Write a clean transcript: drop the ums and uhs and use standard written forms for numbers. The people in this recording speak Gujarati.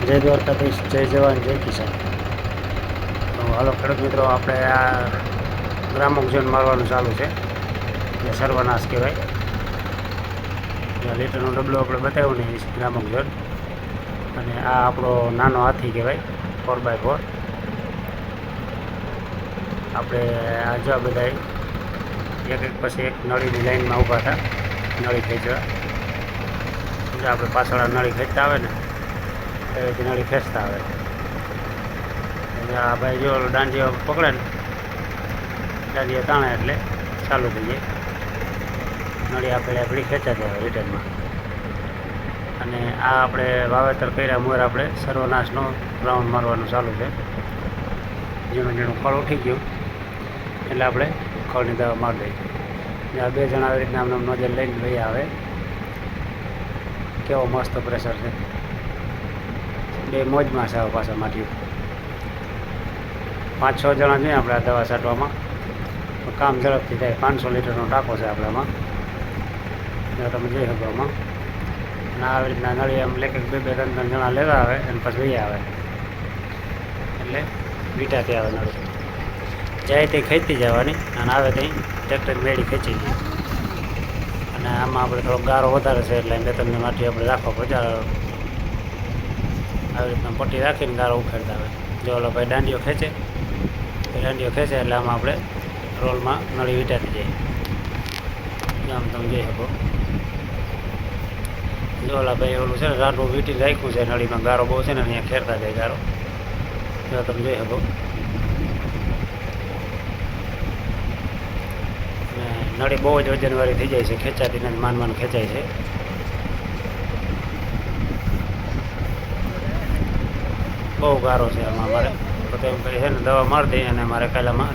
જય દ્વારકાધીશ, જય જવાન, જય કિસાન. તો હાલો ખેડૂત મિત્રો, આપણે આ ગ્રામોક્ઝોન મારવાનું ચાલુ છે, જે સર્વનાશ કહેવાય. લીટરનો ડબલો આપણે બતાવ્યો ને એ ગ્રામોક્ઝોન. અને આ આપણો નાનો હાથી કહેવાય, 4x4. આપણે આ જો બધા એક પછી એક નળીની લાઈનમાં ઊભા હતા, નળી ખેંચવા. આપણે પાછળ નળી ખેંચતા આવે ને એ નળી ખેંચતા આવે. આ ભાઈ જો દાંડીઓ પકડે ને, દાંડીઓ તાણે એટલે ચાલુ થઈ જાય. નળી આપણી ખેંચાતી આવે રિટર્નમાં. અને આ આપણે વાવેતર કર્યા મોર આપણે સર્વનાશનો રાઉન્ડ મારવાનું ચાલુ છે. ઝીણું ઝીણું ફળ ઉઠી ગયું એટલે આપણે ખળની દવા મારી દઈએ. આ બે જણા આવી રીતના આમ નજર લઈને લઈ આવે. કેવો મસ્ત પ્રેશર છે, બે મોજમાં છે પાછા માટીઓ. 5-6 જણા જોઈએ આપણે આ દવા છાંટવામાં, કામ ઝડપથી થાય. 500 લીટરનો ટાંકો છે આપણામાં, તમે જોઈ શકો આમાં. અને આવી રીતના નળી આમ લેખક 2-3 જણા લેવા આવે અને પછી લઈ આવે એટલે વીટાતી આવે નળી. જાય તે ખેંચતી જવાની અને આવે ત્યાં ટ્રેક્ટર મેળી ખેંચી ગઈ. અને આમાં આપણે થોડોક ગારો વધારે છે એટલે 2-3 માટી આપણે રાખવા પડે. આવી રીતના પટ્ટી રાખીને ગારો ઉખેડતા આવે. જો ઓલો ભાઈ દાંડીઓ ખેંચે, એ દાંડીઓ ખેંચે એટલે આમાં આપણે રોલમાં નળી વીટાતી જાય. આમ તમે જોઈ શકો. જો ઓલા ભાઈ ઓલું છે ને રાટું વીટી રાખ્યું છે નળીમાં, ગારો બહુ છે ને અહીંયા ખેરતા જાય ગારો. જો તમે જોઈ શકો. નળી બહુ જ વજનવાળી થઈ જાય છે, ખેંચાતી નથી, માન ખેંચાય છે. બહુ ગારો છે આમાં. અમારે તો એમ કરી છે ને દવા મારી દઈએ અને અમારે કાલામાં